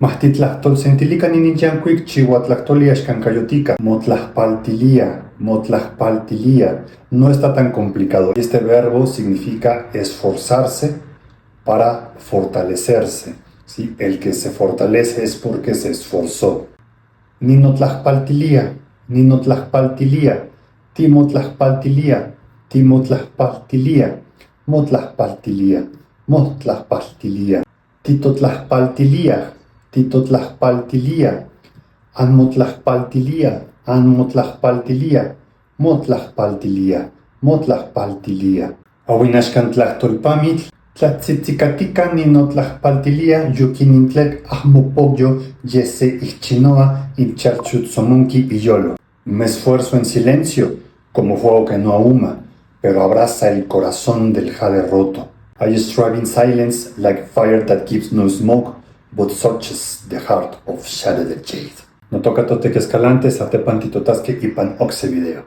Mahtitlajtolsentilica ninichankuik chihuatlajtolia xcancayotica. Motlapaltilia. No está tan complicado. Este verbo significa esforzarse para fortalecerse. ¿Sí? El que se fortalece es porque se esforzó. Ninotlajpaltilia. Timotlaspaltilia. Motlapaltilia. Titotlaspaltilia. Anmotlapaltilia. Motlapaltilia. Awinashkan tlahtolpamitl, tlatzitzicatica ninotlapaltilia, yukinintlek ahmopogyo, yese ichinoa, incharchutsomunki iyolo. Me esfuerzo en silencio, como fuego que no ahuma, pero abrasa el corazón del jade roto. I strive in silence like fire that gives no smoke, but searches the heart of shattered jade. No toca tote que escalante, sate pantitotasque y pan oxe video.